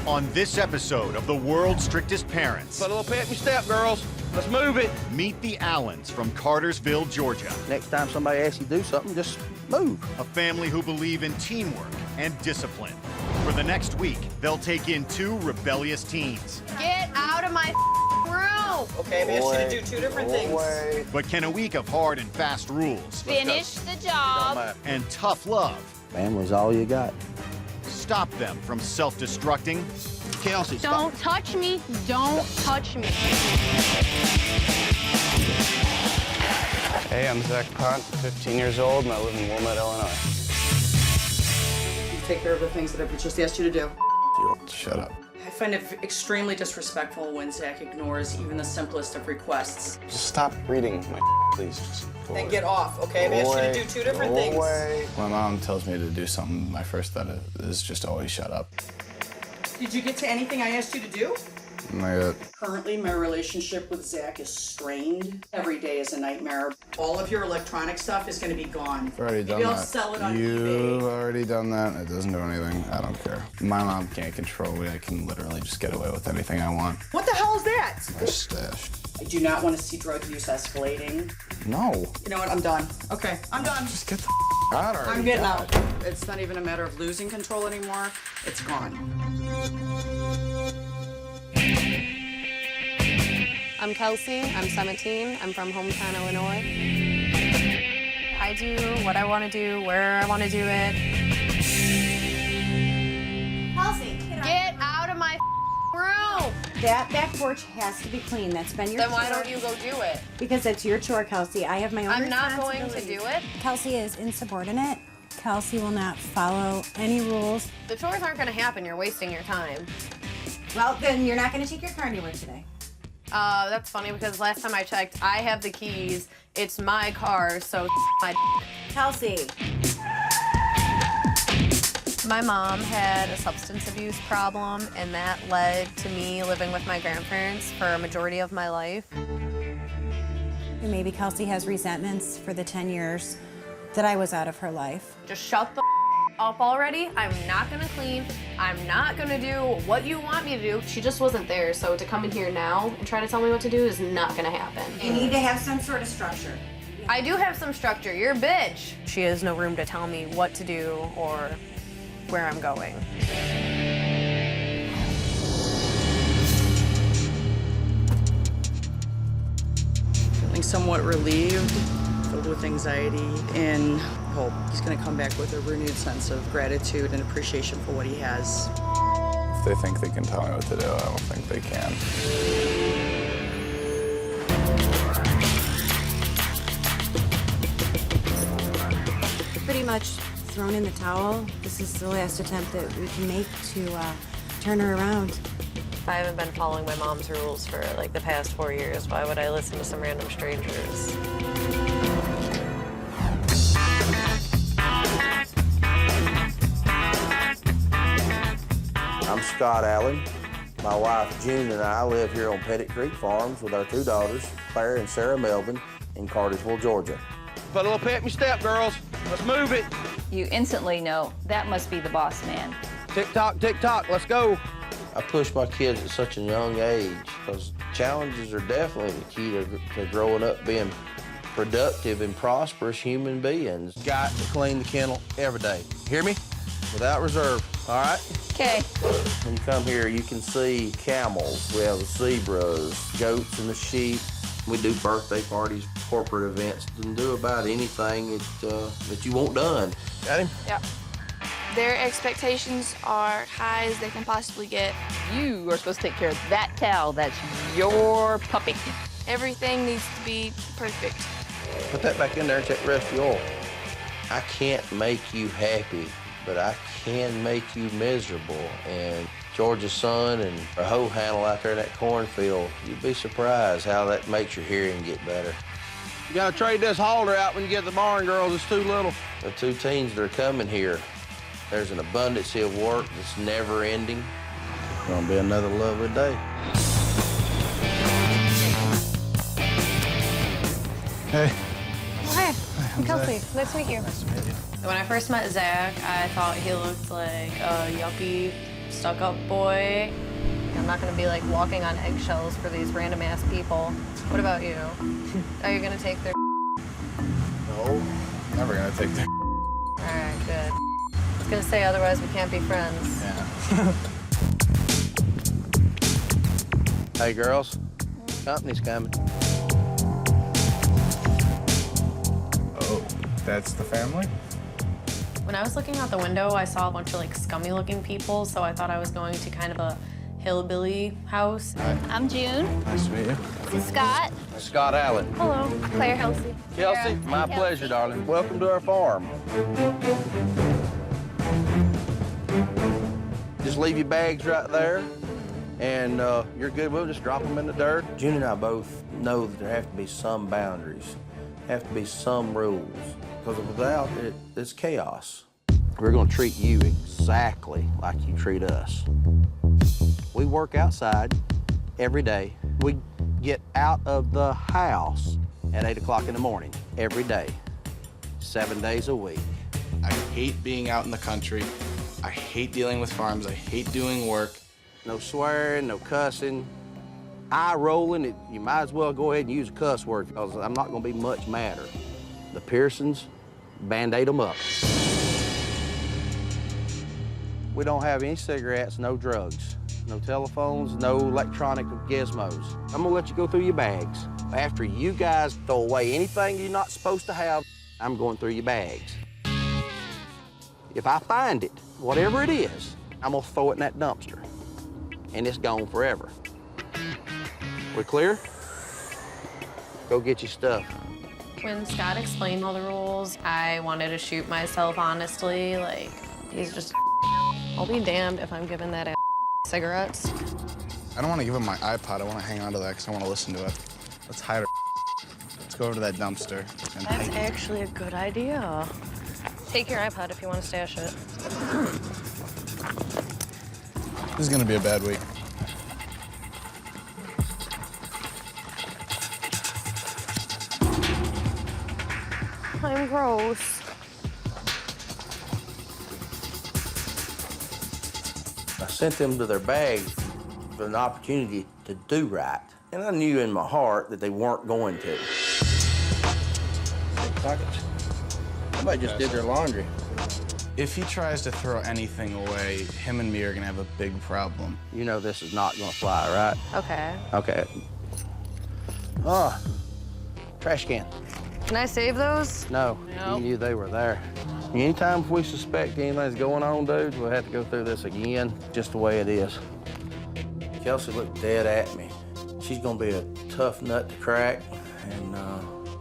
On this episode of the world's strictest parents, Put a little pep in your step, girls. Let's move it. meet the Allens from Cartersville, Georgia. Next time somebody asks you to do something, just move. A family who believe in teamwork and discipline. For the next week, they'll take in 2 rebellious teens. Get out of my room! Okay, we asked you to do 2 different things. But can a week of hard and fast rules Finish the job. and tough love Family's all you got. stop them from self-destructing? Kelsey, stop. Don't touch me. Don't touch me. Hey, I'm Zach Pont, 15 years old, and I live in Wilmette, Illinois. You take care of the things that I've just asked you to do. Shut up. I find it extremely disrespectful when Zach ignores even the simplest of requests. Just stop reading my please. Just go Then away. get off, okay? We asked you to do 2 different Go things. away. My mom tells me to do something. My first thought is just always shut up. Did you get to anything I asked you to do? My, Currently, my relationship with Zach is strained. Every day is a nightmare. All of your electronic stuff is going to be gone. I've already done Maybe I'll that. sell it on You've eBay. already done that. It doesn't do anything. I don't care. My mom can't control me. I can literally just get away with anything I want. What the hell is that? I stashed. I do not want to see drug use escalating. No. You know what? I'm done. Okay, I'm done. Just get the out already. I'm getting out. It's not even a matter of losing control anymore. It's gone. I'm Kelsey. I'm 17. I'm from hometown, Illinois. I do what I want to do, where I want to do it. Kelsey, Get out of my room! that back porch has to be clean. That's been your Then chore. why don't you go do it? Because it's your chore, Kelsey. I have my own I'm not going to responsibilities. do it. Kelsey is insubordinate. Kelsey will not follow any rules. The chores aren't going to happen. You're wasting your time. Well, then you're not going to take your car anywhere today. That's funny because last time I checked, I have the keys. It's my car, so my Kelsey. My mom had a substance abuse problem, and that led to me living with my grandparents for a majority of my life. Maybe Kelsey has resentments for the 10 years that I was out of her life. Just shut the up already. I'm not gonna clean. I'm not gonna do what you want me to do. She just wasn't there, so to come in here now and try to tell me what to do is not gonna happen. You need to have some sort of structure. I do have some structure. You're a bitch. She has no room to tell me what to do or where I'm going. Feeling somewhat relieved, filled with anxiety, and hope. He's going to come back with a renewed sense of gratitude and appreciation for what he has. If they think they can tell me what to do, I don't think they can. Pretty much thrown in the towel. This is the last attempt that we can make to turn her around. I haven't been following my mom's rules for like the past 4 years. Why would I listen to some random strangers? I'm Scott Allen. My wife June and I live here on Pettit Creek Farms with our 2 daughters, Claire and Sarah Melvin, in Cartersville, Georgia. Put a little pep in your step, girls. Let's move it. You instantly know that must be the boss man. Tick tock, let's go. I push my kids at such a young age because challenges are definitely the key to growing up being productive and prosperous human beings. Got to clean the kennel every day. Hear me? Without reserve, all right? Okay. When you come here, you can see camels. We have the zebras, goats, and the sheep. We do birthday parties, corporate events, and do about anything that you want done. Got him? Yep. Their expectations are high as they can possibly get. You are supposed to take care of that cow. That's your puppy. Everything needs to be perfect. Put that back in there and check the rest of your oil. I can't make you happy, but I can make you miserable. And Georgia's son and a hoe handle out there in that cornfield, you'd be surprised how that makes your hearing get better. You gotta trade this halter out when you get to the barn, girls. It's too little. The 2 teens that are coming here, there's an abundance of work that's never ending. It's gonna be another lovely day. Hey. Hi, I'm Kelsey. Nice to meet you. When I first met Zach, I thought he looked like a yuppie stuck-up boy. I'm not gonna be like walking on eggshells for these random ass people. What about you? Are you gonna take their? No, never gonna take their. All right, good. I was gonna say otherwise we can't be friends. Yeah. Hey, girls. Company's coming. Oh, that's the family? When I was looking out the window, I saw a bunch of like scummy-looking people, so I thought I was going to kind of a hillbilly house. I'm June. Nice to meet you. This is Scott. Scott Allen. Hello. Claire Kelsey. Kelsey, my pleasure, darling. Welcome to our farm. Just leave your bags right there, and you're good. We'll just drop them in the dirt. June and I both know that there have to be some boundaries, have to be some rules, because without it, it's chaos. We're gonna treat you exactly like you treat us. We work outside every day. We get out of the house at 8 o'clock in the morning every day, 7 days a week. I hate being out in the country. I hate dealing with farms. I hate doing work. No swearing, no cussing. Eye rolling, you might as well go ahead and use a cuss word because I'm not gonna be much madder. The Pearsons, Band-Aid them up. We don't have any cigarettes, no drugs, no telephones, no electronic gizmos. I'm gonna let you go through your bags. After you guys throw away anything you're not supposed to have, I'm going through your bags. If I find it, whatever it is, I'm gonna throw it in that dumpster. And it's gone forever. We clear? Go get your stuff. When Scott explained all the rules, I wanted to shoot myself, honestly. Like, he's just I'll be damned if I'm giving that ass cigarettes. I don't want to give him my iPod. I want to hang on to that because I want to listen to it. Let's hide it. Let's go over to that dumpster. And That's actually a good idea. Take your iPod if you want to stash it. This is going to be a bad week. I'm gross. I sent them to their bag for an opportunity to do right. And I knew in my heart that they weren't going to. Pockets. Somebody just did their laundry. If he tries to throw anything away, him and me are going to have a big problem. You know this is not going to fly, right? Okay. Okay. Oh, trash can. Can I save those? No, No. you knew they were there. Anytime if we suspect anything's going on, dudes, we'll have to go through this again, just the way it is. Kelsey looked dead at me. She's gonna be a tough nut to crack, and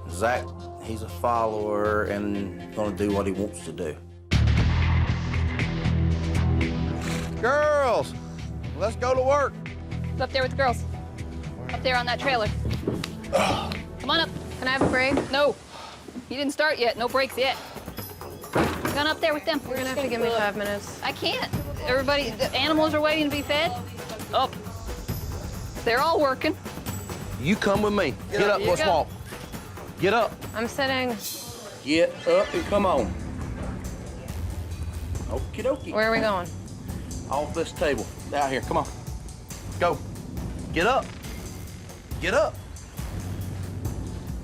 Zach, he's a follower and gonna do what he wants to do. Girls, let's go to work. It's up there with the girls. Up there on that trailer. Come on up. Can I have a break? No. You didn't start yet. No breaks yet. Gone up there with them. You're gonna have to give me 5 minutes. I can't. Everybody, the animals are waiting to be fed. Up. They're all working. You come with me. Get up, let's walk. Get up. I'm sitting. Get up and come on. Okie dokie. Where are we going? Off this table. Out here, come on. Go. Get up. Get up.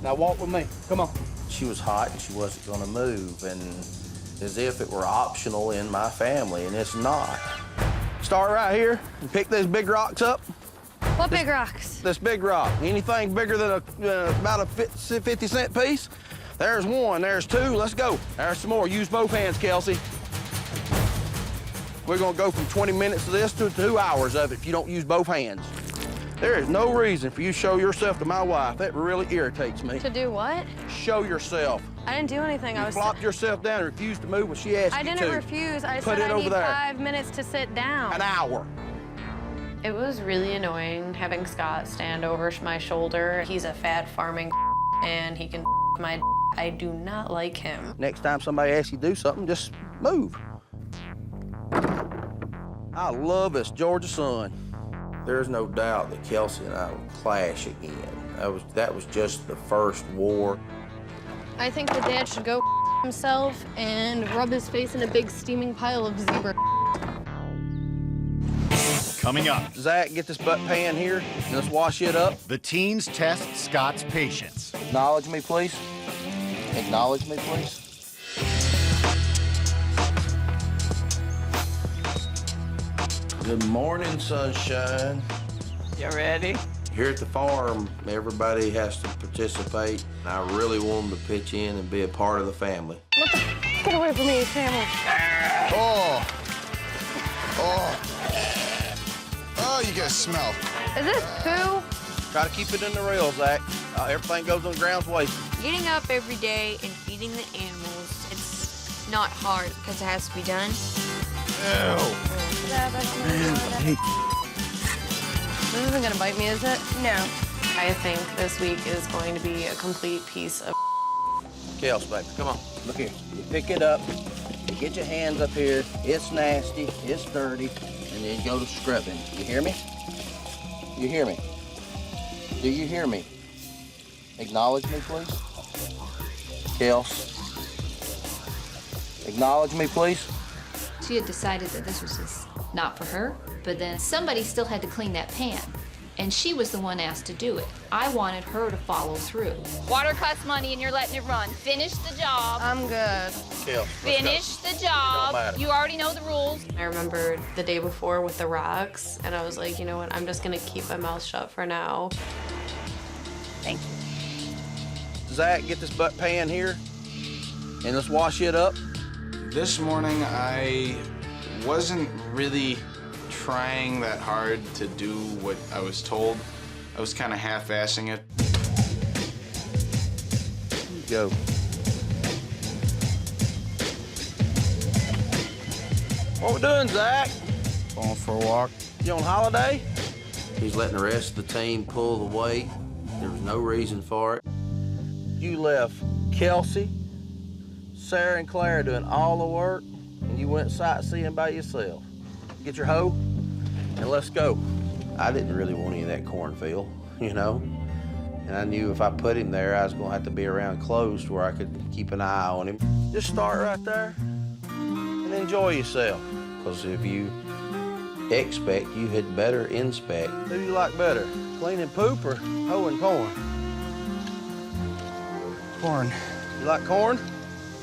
Now walk with me. Come on. She was hot and she wasn't gonna move, and as if it were optional in my family, and it's not. Start right here and pick these big rocks up. What big rocks? This big rock. Anything bigger than about a 50-cent piece? There's one, there's two, let's go. There's some more. Use both hands, Kelsey. We're gonna go from 20 minutes of this to 2 hours of it if you don't use both hands. There is no reason for you to show yourself to my wife. That really irritates me. To do what? Show yourself. I didn't do anything. You flopped yourself down and refused to move when she asked I you to. didn't refuse. I Put said it I over need there. 5 minutes to sit down. An hour. It was really annoying having Scott stand over my shoulder. He's a fat farming and he can my I do not like him. Next time somebody asks you to do something, just move. I love this Georgia sun. There's no doubt that Kelsey and I will clash again. That was just the first war. I think the dad should go himself and rub his face in a big steaming pile of zebra. Coming up, Zach, get this butt pan here, and let's wash it up. the teens test Scott's patience. Acknowledge me, please. Acknowledge me, please. Good morning, sunshine. You ready? Here at the farm, everybody has to participate. I really want them to pitch in and be a part of the family. Get away from me, camel. Oh. Oh. Oh, you guys smell. Is this poo? Try to keep it in the rail, Zach. Everything goes on the ground's waste. Getting up every day and feeding the animals, it's not hard because it has to be done. This isn't gonna bite me, is it? No. I think this week is going to be a complete piece of Kelsey, baby, come on. Look here. You pick it up. You get your hands up here. It's nasty. It's dirty. And then you go to scrubbing. You hear me? You hear me? Do you hear me? Acknowledge me, please. Kelsey. Acknowledge me, please. She had decided that this was just not for her, but then somebody still had to clean that pan, and she was the one asked to do it. I wanted her to follow through. Water costs money and you're letting it run. Finish the job. I'm good. Kelsey, Finish the It don't job. matter. You already know the rules. I remember the day before with the rocks, and I was like, you know what, I'm just gonna keep my mouth shut for now. Thank you. Zach, get this butt pan here, and let's wash it up. This morning, I wasn't really trying that hard to do what I was told. I was kind of half-assing it. Go. What we doing, Zach? Going for a walk. You on holiday? He's letting the rest of the team pull the weight. There was no reason for it. You left Kelsey, Sarah, and Claire doing all the work, and you went sightseeing by yourself. Get your hoe, and let's go. I didn't really want any of that cornfield, you know? And I knew if I put him there, I was gonna have to be around close to where I could keep an eye on him. Just start right there and enjoy yourself. Because if you expect, you had better inspect. Who do you like better, cleaning poop or hoeing corn? Corn. You like corn?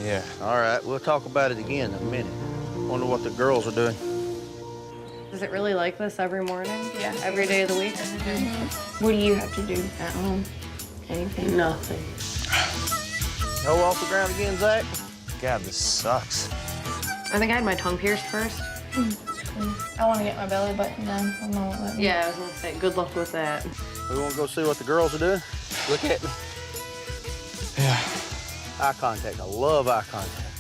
Yeah. All right, we'll talk about it again in a minute. Wonder what the girls are doing. Is it really like this every morning? Yeah. Every day of the week? What do you have to do at home? Anything? Nothing. Hoe off the ground again, Zach? God, this sucks. I think I had my tongue pierced first. I want to get my belly button done. I'm not letting Yeah, I was gonna say, good luck with that. We want to go see what the girls are doing? Look at me. Yeah. Eye contact. I love eye contact.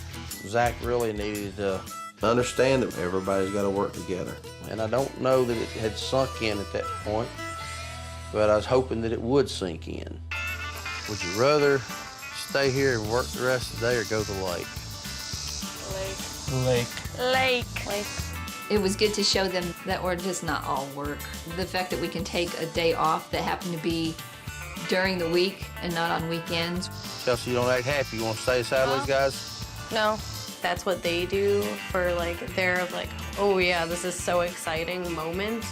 Zach really needed to understand that everybody's got to work together. And I don't know that it had sunk in at that point, but I was hoping that it would sink in. Would you rather stay here and work the rest of the day or go to the lake? Lake. It was good to show them that we're just not all work. The fact that we can take a day off that happened to be during the week and not on weekends. Kelsey, you don't act happy. You want to stay aside with these guys? No. That's what they do for their oh yeah, this is so exciting moment.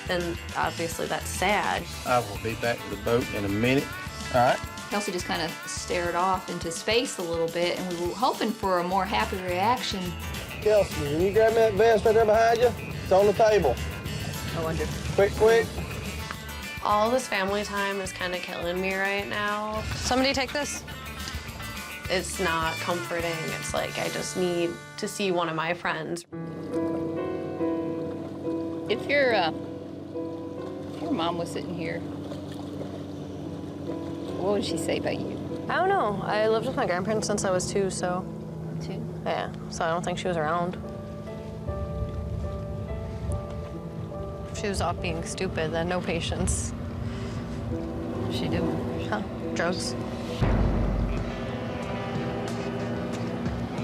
Then obviously that's sad. I will be back to the boat in a minute. All right. Kelsey just kind of stared off into space a little bit, and we were hoping for a more happy reaction. Kelsey, can you grab me that vest right there behind you? It's on the table. I wonder. Quick. All this family time is kind of killing me right now. Somebody take this. It's not comforting. It's like I just need to see one of my friends. If your mom was sitting here, what would she say about you? I don't know. I lived with my grandparents since I was 2, so. 2? Yeah, so I don't think she was around. If she was off being stupid, then no patience. What's she doing? Huh? Drugs.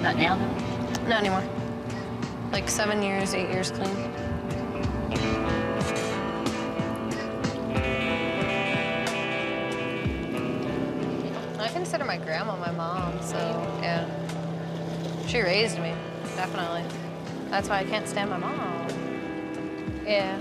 Not now, though? Not anymore. Like 7 years, 8 years clean. I consider my grandma my mom, so yeah. She raised me, definitely. That's why I can't stand my mom. Yeah.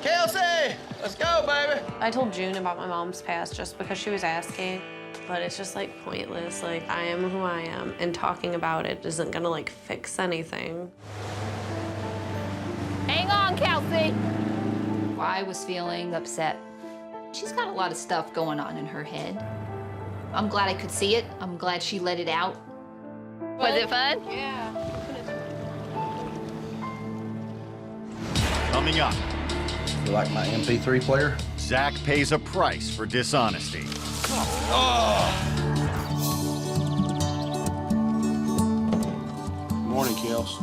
Kelsey, let's go, baby. I told June about my mom's past just because she was asking, but it's just like pointless. Like, I am who I am, and talking about it isn't gonna like fix anything. Hang on, Kelsey. I was feeling upset. She's got a lot of stuff going on in her head. I'm glad I could see it. I'm glad she let it out. Was it fun? Yeah. Coming up, You like my MP3 player? Zach pays a price for dishonesty. Morning, Kels.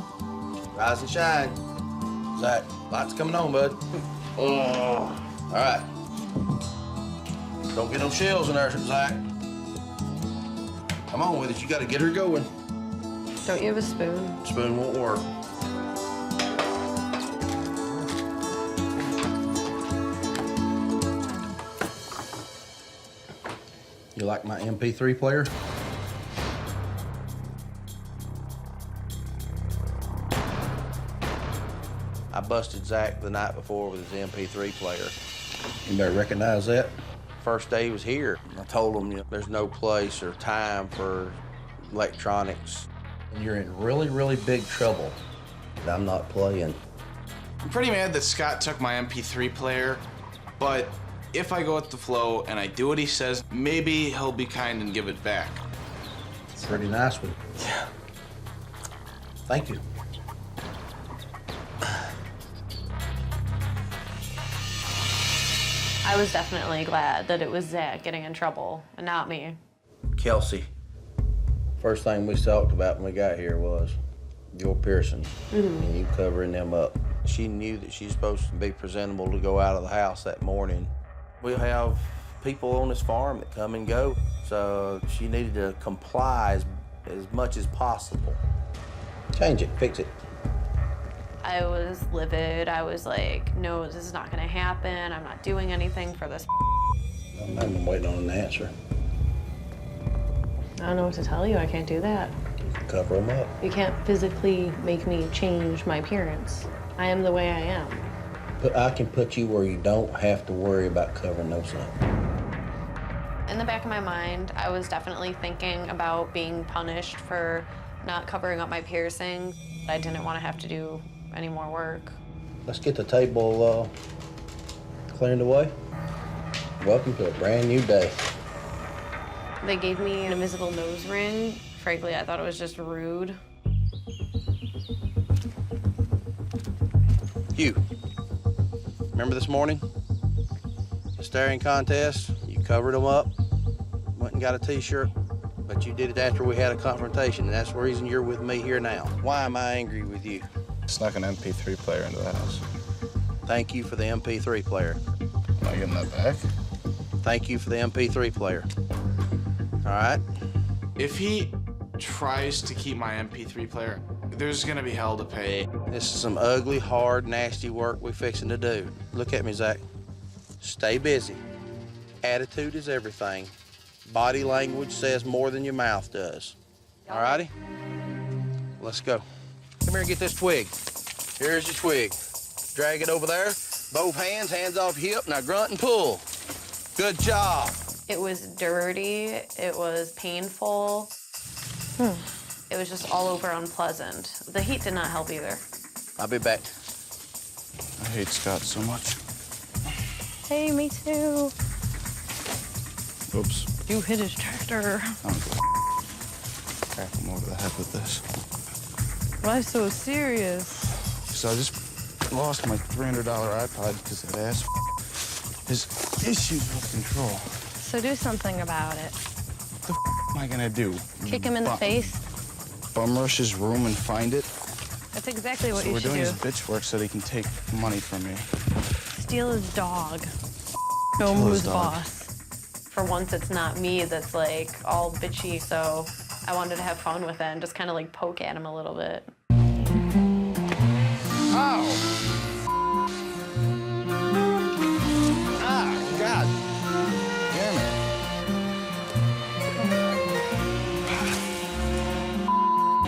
Rise and shine. Zach, lights coming on, bud. All right. Don't get no shells in there, Zach. Come on with it. You got to get her going. Don't you have a spoon? Spoon won't work. You like my MP3 player? I busted Zach the night before with his MP3 player. Anybody recognize that? First day he was here, I told him there's no place or time for electronics. And you're in really, really big trouble. I'm not playing. I'm pretty mad that Scott took my MP3 player, but if I go with the flow and I do what he says, maybe he'll be kind and give it back. Pretty nice one. Yeah. Thank you. I was definitely glad that it was Zach getting in trouble and not me. Kelsey, first thing we talked about when we got here was your piercings and you covering them up. She knew that she's supposed to be presentable to go out of the house that morning. We'll have people on this farm that come and go, so she needed to comply as much as possible. Change it, fix it. I was livid. I was like, no, this is not gonna happen. I'm not doing anything for this. I've been waiting on an answer. I don't know what to tell you. I can't do that. Cover them up. You can't physically make me change my appearance. I am the way I am. But I can put you where you don't have to worry about covering those up. In the back of my mind, I was definitely thinking about being punished for not covering up my piercing. I didn't want to have to do any more work. Let's get the table cleared away. Welcome to a brand new day. They gave me an invisible nose ring. Frankly, I thought it was just rude. Hugh, remember this morning? The staring contest? You covered them up, went and got a t-shirt, but you did it after we had a confrontation, and that's the reason you're with me here now. Why am I angry with you? Snuck an MP3 player into the house. Thank you for the MP3 player. Am I getting that back? Thank you for the MP3 player. All right? If he tries to keep my MP3 player, there's gonna be hell to pay. This is some ugly, hard, nasty work we fixing to do. Look at me, Zach. Stay busy. Attitude is everything. Body language says more than your mouth does. All righty? Let's go. Come here and get this twig. Here's your twig. Drag it over there. Both hands, hands off your hip. Now grunt and pull. Good job. It was dirty. It was painful. It was just all over unpleasant. The heat did not help either. I'll be back. I hate Scott so much. Hey, me too. Oops. You hit his tractor. I'm gonna crack him over the head with this. Why so serious? So I just lost my $300 iPod because that ass has issues with control. So do something about it. What the am I gonna do? Kick him in the face? Bum rush his room and find it? That's exactly what So you we're should doing do. his bitch work so that he can take money from me. Steal his dog. Show him Kill who's his dog. boss. For once, it's not me that's like all bitchy, so I wanted to have fun with it and just kind of like poke at him a little bit. Ow! Ah, God. Damn it.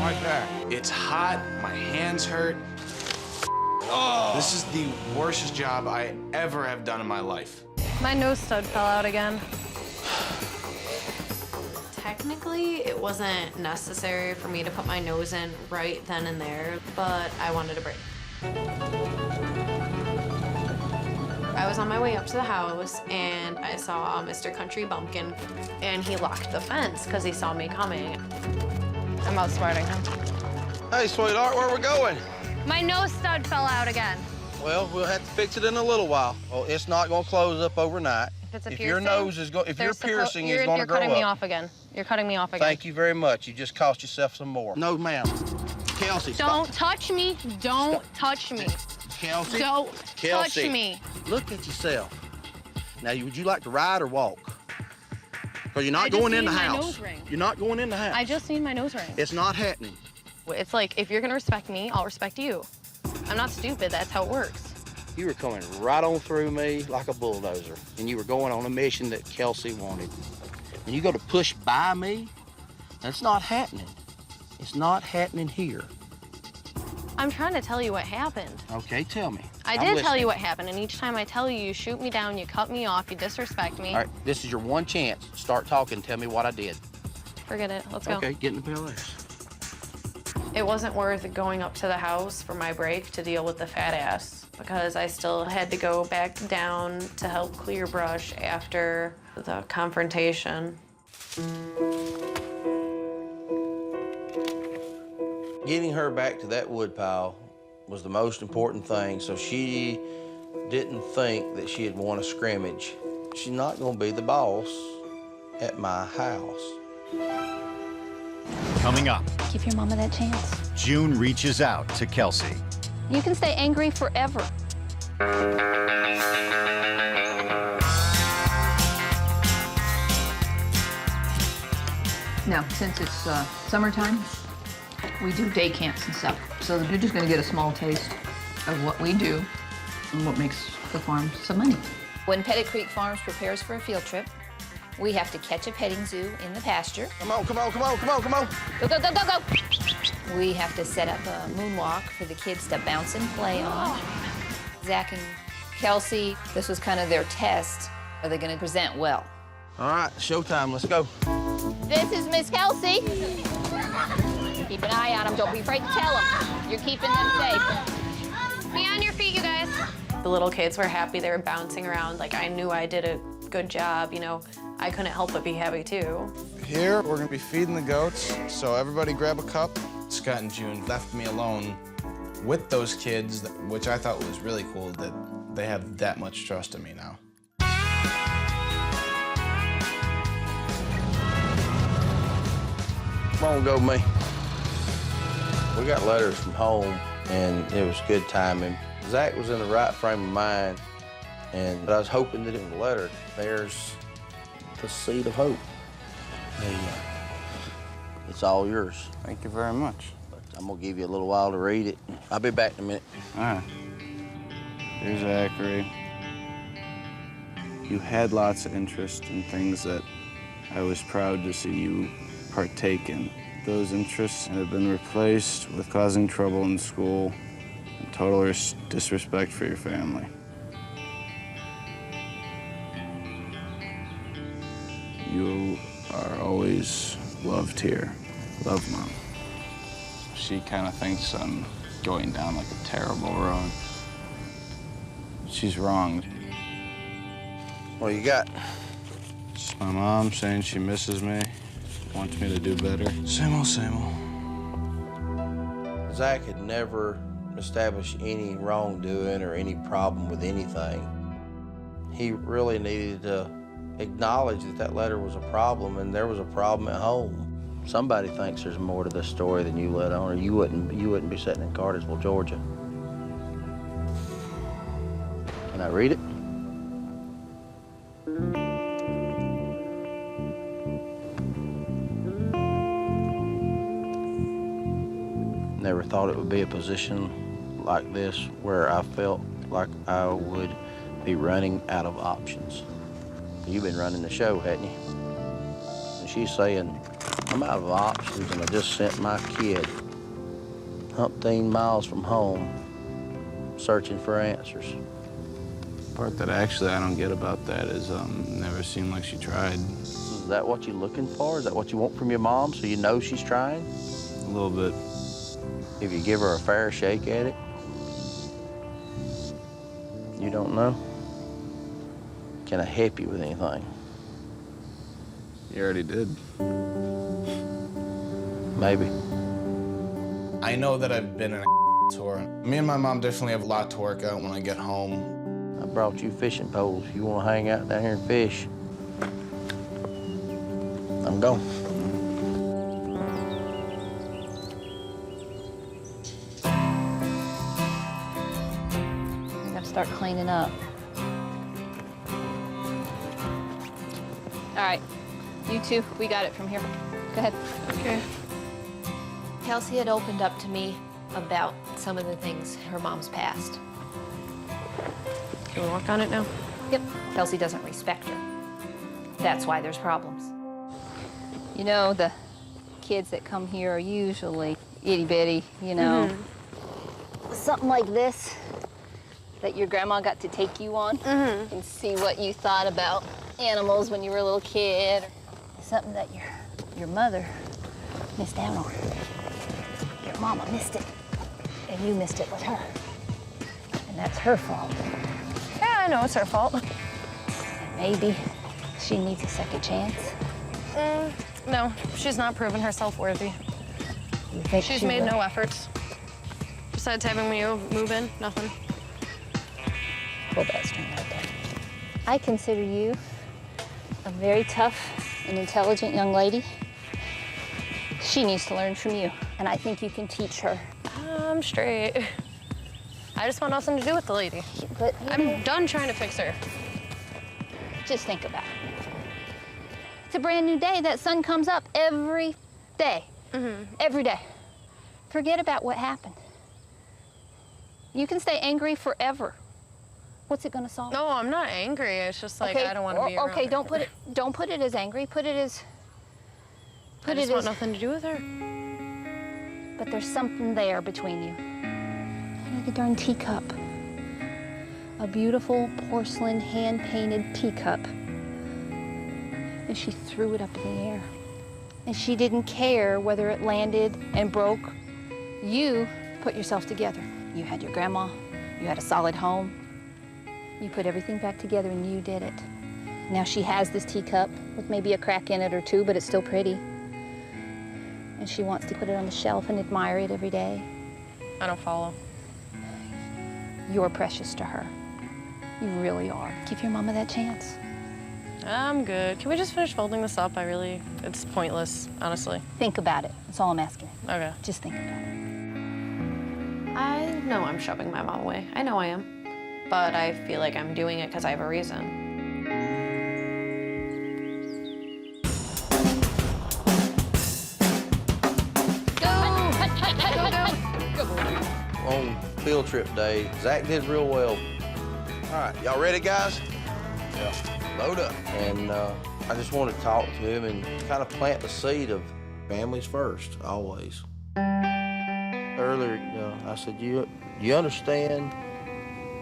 My back. It's hot, my hands hurt. Oh! This is the worst job I ever have done in my life. My nose stud fell out again. Technically, it wasn't necessary for me to put my nose in right then and there, but I wanted a break. I was on my way up to the house, and I saw Mr. Country Bumpkin, and he locked the fence because he saw me coming. I'm outsmarting him. Hey, sweetheart, where we going? My nose stud fell out again. Well, we'll have to fix it in a little while. Well, it's not going to close up overnight. If it's a If piercing, your nose is if your piercing is going to grow You're cutting me up. off again. You're cutting me off again. Thank you very much. You just cost yourself some more. No, ma'am. Kelsey, Don't stop. touch me. Don't touch me. Kelsey. Don't Kelsey. touch me. Look at yourself. Now, would you like to ride or walk? Because you're not I just going in need the my house. nose ring. You're not going in the house. I just need my nose ring. It's not happening. It's like, if you're gonna respect me, I'll respect you. I'm not stupid, that's how it works. You were coming right on through me like a bulldozer, and you were going on a mission that Kelsey wanted. And you go to push by me? That's not happening. It's not happening here. I'm trying to tell you what happened. Okay, tell me. I did tell you what happened, and each time I tell you, you shoot me down, you cut me off, you disrespect me. All right, this is your one chance. Start talking, tell me what I did. Forget it, let's go. Okay, get in the PLS. It wasn't worth going up to the house for my break to deal with the fat ass because I still had to go back down to help clear brush after the confrontation. Getting her back to that woodpile was the most important thing, so she didn't think that she'd won a scrimmage. She's not gonna be the boss at my house. Coming up, Give your mama that chance. June reaches out to Kelsey. You can stay angry forever. Now, since it's summertime, we do day camps and stuff. So you're just gonna get a small taste of what we do and what makes the farm some money. When Pettit Creek Farms prepares for a field trip, we have to catch a petting zoo in the pasture. Come on, come on, come on, come on, come on. Go, go, go, go, go! We have to set up a moonwalk for the kids to bounce and play on. Zach and Kelsey, this was kind of their test. Are they gonna present well? All right, showtime, let's go. This is Miss Kelsey. Keep an eye on them. Don't be afraid to tell them. You're keeping them safe. Be on your feet, you guys. The little kids were happy, they were bouncing around. Like, I knew I did a good job, you know. I couldn't help but be happy too. Here, we're gonna be feeding the goats, so everybody grab a cup. Scott and June left me alone with those kids, which I thought was really cool that they have that much trust in me now. Come on, go me. We got letters from home, and it was good timing. Zach was in the right frame of mind, and I was hoping that in the letter, there's the seed of hope. It's all yours. Thank you very much. But I'm gonna give you a little while to read it. I'll be back in a minute. All right. Dear Zachary, you had lots of interest in things that I was proud to see you partake in. Those interests have been replaced with causing trouble in school and total disrespect for your family. You are always loved here. Love, Mom. She kind of thinks I'm going down like a terrible road. She's wrong. What do you got? It's my mom saying she misses me, wants me to do better. Same old, same old. Zach had never established any wrongdoing or any problem with anything. He really needed to acknowledge that that letter was a problem and there was a problem at home. Somebody thinks there's more to this story than you let on, or you wouldn't be sitting in Cartersville, Georgia. Can I read it? Never thought it would be a position like this where I felt like I would be running out of options. You've been running the show, hadn't you? And she's saying, I'm out of options and I just sent my kid umpteen miles from home searching for answers. The part that actually I don't get about that is never seemed like she tried. Is that what you're looking for? Is that what you want from your mom, so you know she's trying? A little bit. If you give her a fair shake at it? You don't know? Can I help you with anything? You already did. Maybe. I know that I've been in a tour. Me and my mom definitely have a lot to work out when I get home. I brought you fishing poles. You want to hang out down here and fish? I'm gone. You gotta start cleaning up. All right, you two, we got it from here. Go ahead. Okay. Kelsey had opened up to me about some of the things her mom's past. Can we work on it now? Yep. Kelsey doesn't respect her. That's why there's problems. You know, the kids that come here are usually itty-bitty, you know. Something like this that your grandma got to take you on and see what you thought about animals when you were a little kid. Something that your mother missed out on. Your mama missed it, and you missed it with her. And that's her fault. Yeah, I know it's her fault. And maybe she needs a second chance. No, she's not proven herself worthy. You think She's she made will? no efforts. Besides having me move in, nothing. Hold that string right there. I consider you a very tough and intelligent young lady. She needs to learn from you, and I think you can teach her. I'm straight. I just want nothing to do with the lady. But I'm done trying to fix her. just think about it. It's a brand new day. That sun comes up every day. Every day. Forget about what happened. You can stay angry forever. What's it gonna solve? No, I'm not angry. It's just like I don't want to be around Okay, her. don't put it as angry. Put it as. I just want nothing to do with her. But there's something there between you. Like a darn teacup. A beautiful porcelain hand-painted teacup. And she threw it up in the air. And she didn't care whether it landed and broke. You put yourself together. You had your grandma, you had a solid home. You put everything back together and you did it. Now she has this teacup with maybe a crack in it or two, but it's still pretty. And she wants to put it on the shelf and admire it every day. I don't follow. You're precious to her. You really are. Give your mama that chance. I'm good. Can we just finish folding this up? It's pointless, honestly. Think about it. That's all I'm asking. Okay. Just think about it. I know I'm shoving my mom away. I know I am. But I feel like I'm doing it because I have a reason. On field trip day, Zach did real well. All right, y'all ready, guys? Yeah. Load up. And I just want to talk to him and kind of plant the seed of families first, always. Earlier, I said, you understand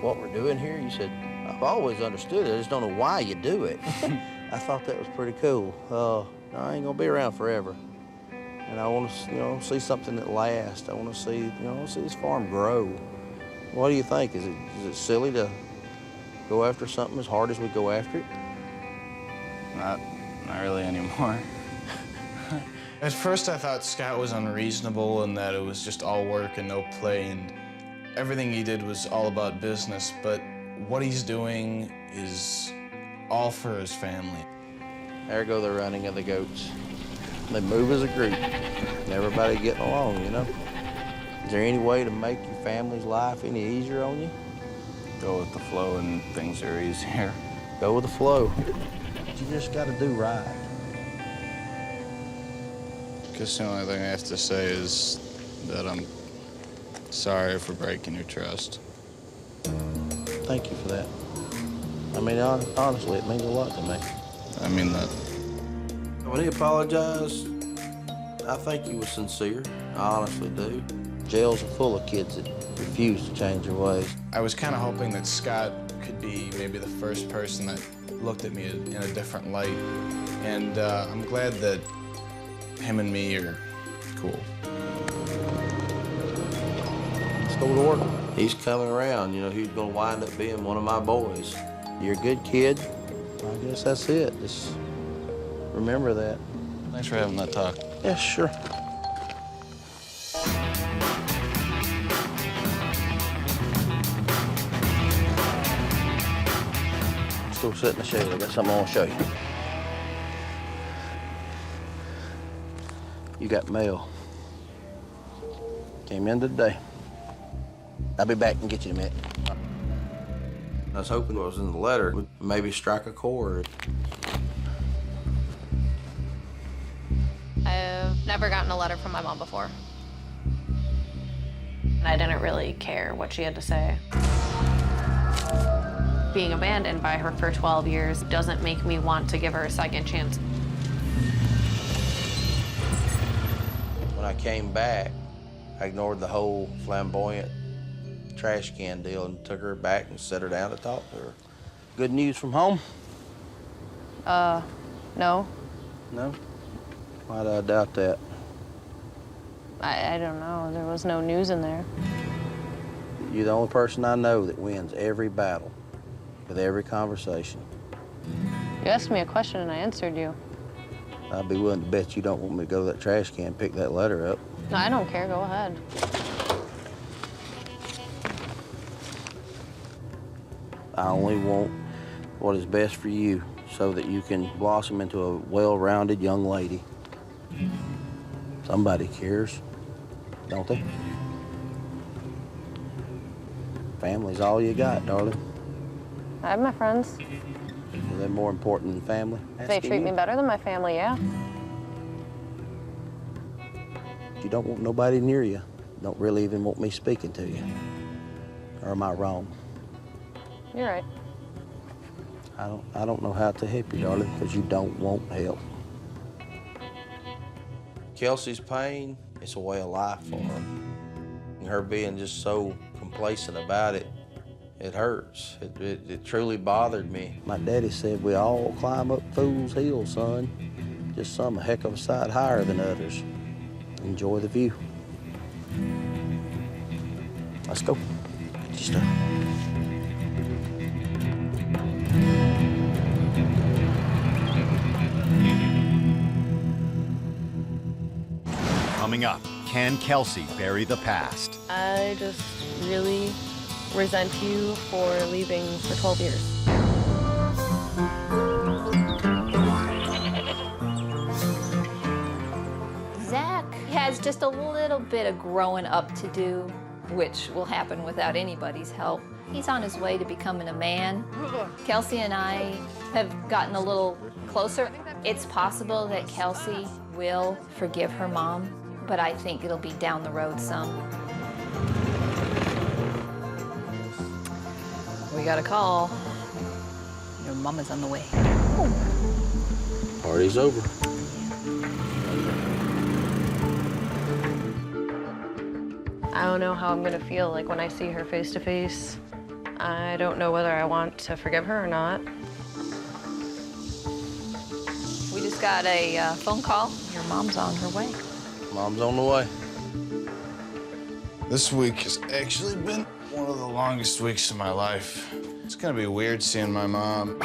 what we're doing here? You said, I've always understood it. I just don't know why you do it. I thought that was pretty cool. I ain't gonna be around forever. And I want to, see something that lasts. I want to see, see this farm grow. What do you think? Is it silly to go after something as hard as we go after it? Not really anymore. At first I thought Scott was unreasonable and that it was just all work and no play, and everything he did was all about business, but what he's doing is all for his family. There go the running of the goats. They move as a group, and everybody getting along, Is there any way to make your family's life any easier on you? Go with the flow and things are easier. Go with the flow. You just got to do right. Guess the only thing I have to say is that I'm sorry for breaking your trust. Thank you for that. I mean, honestly, it means a lot to me. I mean that. When he apologized, I think he was sincere. I honestly do. Jails are full of kids that refuse to change their ways. I was kind of hoping that Scott could be maybe the first person that looked at me in a different light. And I'm glad that him and me are cool. Let's go to work. He's coming around, you know, he's gonna wind up being one of my boys. You're a good kid. I guess that's it. Just remember that. Thanks for having that talk. Yeah, sure. Let's go sit in the shade. I got something I want to show you. You got mail. Came in today. I'll be back and get you in a minute. I was hoping what was in the letter would maybe strike a chord. I've never gotten a letter from my mom before. And I didn't really care what she had to say. Being abandoned by her for 12 years doesn't make me want to give her a second chance. When I came back, I ignored the whole flamboyant trash can deal and took her back and set her down to talk to her. Good news from home? No. No? Why do I doubt that? I don't know. There was no news in there. You're the only person I know that wins every battle with every conversation. You asked me a question and I answered you. I'd be willing to bet you don't want me to go to that trash can and pick that letter up. No, I don't care. Go ahead. I only want what is best for you so that you can blossom into a well-rounded young lady. Somebody cares, don't they? Family's all you got, darling. I have my friends. Are they more important than family? If they treat me better than my family, yeah. You don't want nobody near you. Don't really even want me speaking to you. Or am I wrong? You're right. I don't know how to help you, darling, because you don't want help. Kelsey's pain, it's a way of life for her. And her being just so complacent about it, it hurts. It truly bothered me. My daddy said we all climb up Fool's Hill, son. Just some a heck of a sight higher than others. Enjoy the view. Let's go. Get your stuff. Coming up, can Kelsey bury the past? I just really resent you for leaving for 12 years. Zach has just a little bit of growing up to do, which will happen without anybody's help. He's on his way to becoming a man. Kelsey and I have gotten a little closer. It's possible that Kelsey will forgive her mom, but I think it'll be down the road some. We got a call. Your mama's on the way. Party's over. I don't know how I'm gonna feel like when I see her face to face. I don't know whether I want to forgive her or not. We just got a phone call. Your mom's on her way. Mom's on the way. This week has actually been one of the longest weeks of my life. It's gonna be weird seeing my mom.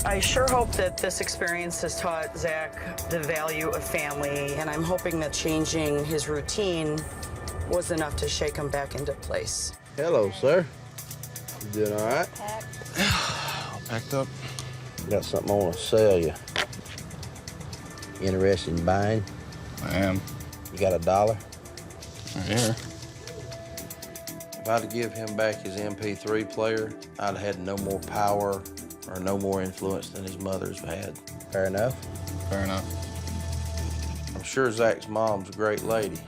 I sure hope that this experience has taught Zach the value of family, and I'm hoping that changing his routine was enough to shake him back into place. Hello, sir. You doing all right? All packed up. Got something I want to sell you. Interested in buying? I am. You got $1? Right here. If I'd give him back his MP3 player, I'd have had no more power or no more influence than his mother's had. Fair enough? Fair enough. I'm sure Zach's mom's a great lady,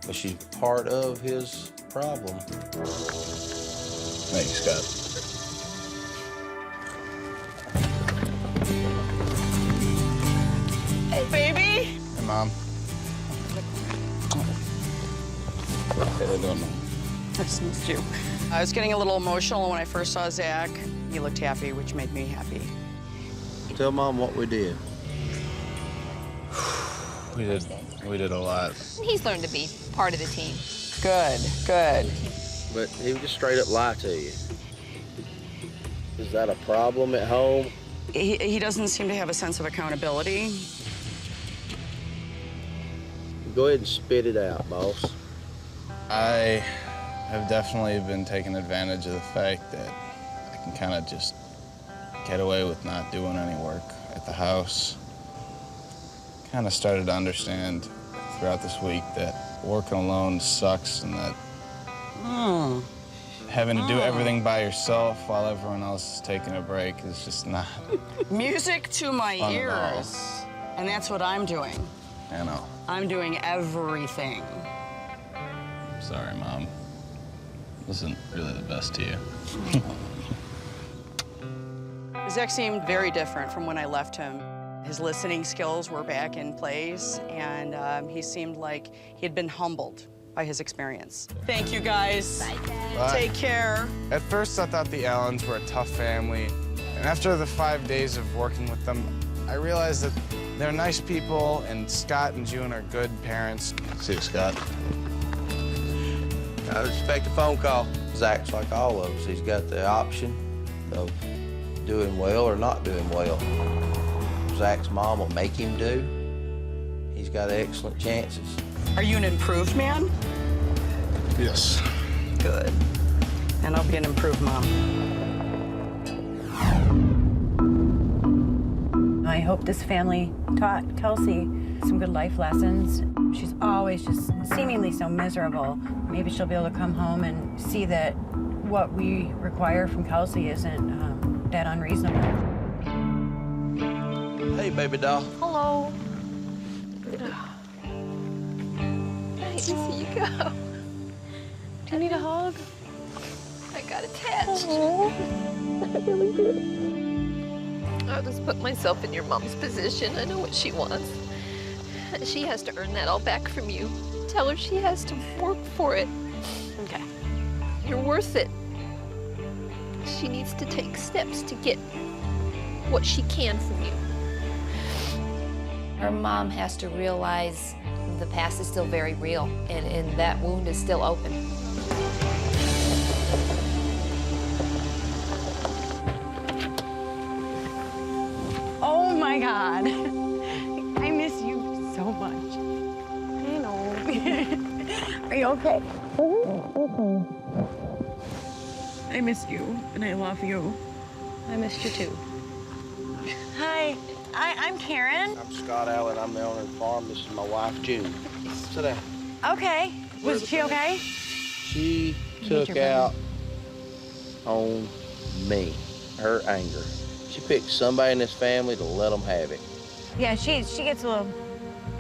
but she's part of his problem. Thanks, Scott. Hey, baby! Hey, Mom. going on. I just missed you. I was getting a little emotional when I first saw Zach. He looked happy, which made me happy. Tell Mom what we did. We did a lot. He's learned to be part of the team. Good, good. But he would just straight up lie to you. Is that a problem at home? He doesn't seem to have a sense of accountability. Go ahead and spit it out, boss. I have definitely been taking advantage of the fact that I can kind of just get away with not doing any work at the house. Kind of started to understand throughout this week that working alone sucks and that having to do everything by yourself while everyone else is taking a break is just not Music to my fun at all. ears. And that's what I'm doing. I know. I'm doing everything. Sorry, Mom. Wasn't really the best to you. Zach seemed very different from when I left him. His listening skills were back in place, and he seemed like he had been humbled by his experience. Thank you, guys. Bye. Take care. At first, I thought the Allens were a tough family. And after the 5 days of working with them, I realized that they're nice people, and Scott and June are good parents. See you, Scott. I would expect a phone call. Zach's like all of us. He's got the option of doing well or not doing well. Zach's mom will make him do. He's got excellent chances. Are you an improved man? Yes. Good. And I'll be an improved mom. I hope this family taught Kelsey some good life lessons. She's always just seemingly so miserable. Maybe she'll be able to come home and see that what we require from Kelsey isn't that unreasonable. Hey, baby doll. Hello. Nice to see you go. Do you need a hug? I got attached. I really did. I'll just put myself in your mom's position. I know what she wants. She has to earn that all back from you. Tell her she has to work for it. Okay. You're worth it. She needs to take steps to get what she can from you. Her mom has to realize the past is still very real, and that wound is still open. Oh my God. I miss you so much. I know. Are you okay? I miss you, and I love you. I missed you too. Hi, I'm Karen. I'm Scott Allen. I'm the owner of the farm. This is my wife, June. Sit down. Okay. Was she okay? She took out on me, her anger. She picked somebody in this family to let them have it. Yeah, she gets a little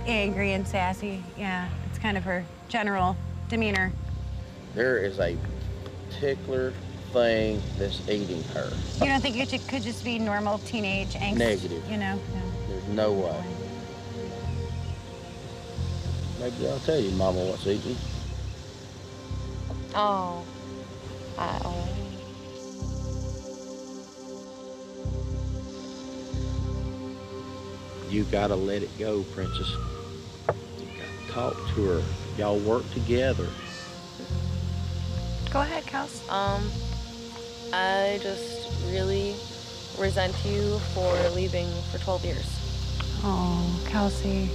angry and sassy. Yeah, it's kind of her general demeanor. There is a particular thing that's eating her. You don't think it could just be normal teenage angst? Negative. You know? There's no way. Maybe I'll tell you, Mama, what's eating. Oh. You gotta let it go, Princess. You gotta talk to her. Y'all work together. Go ahead, Kels. I just really resent you for leaving for 12 years. Oh, Kelsey.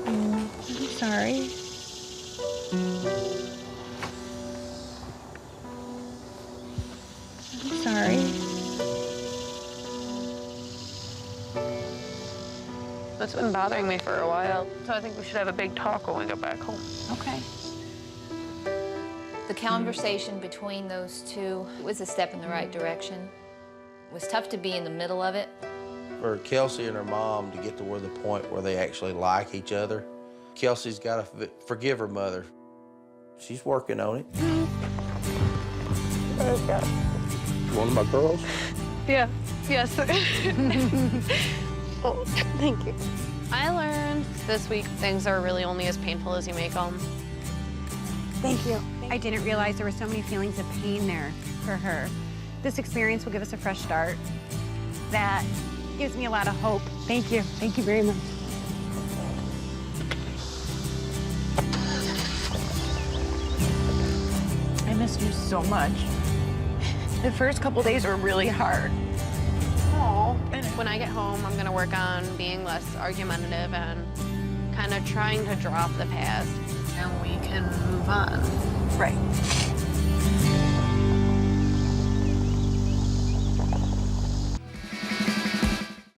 I'm sorry. I'm sorry. That's been bothering me for a while, so I think we should have a big talk when we get back home. Okay. The conversation between those two was a step in the right direction. It was tough to be in the middle of it. For Kelsey and her mom to get to the point where they actually like each other, Kelsey's got to forgive her mother. She's working on it. One of my girls. Yeah. Yes. Oh, thank you. I learned this week things are really only as painful as you make them. Thank you. I didn't realize there were so many feelings of pain there for her. This experience will give us a fresh start. That gives me a lot of hope. Thank you. Thank you very much. I missed you so much. The first couple days were really hard. When I get home, I'm gonna work on being less argumentative and kind of trying to drop the past, and we can move on. Right.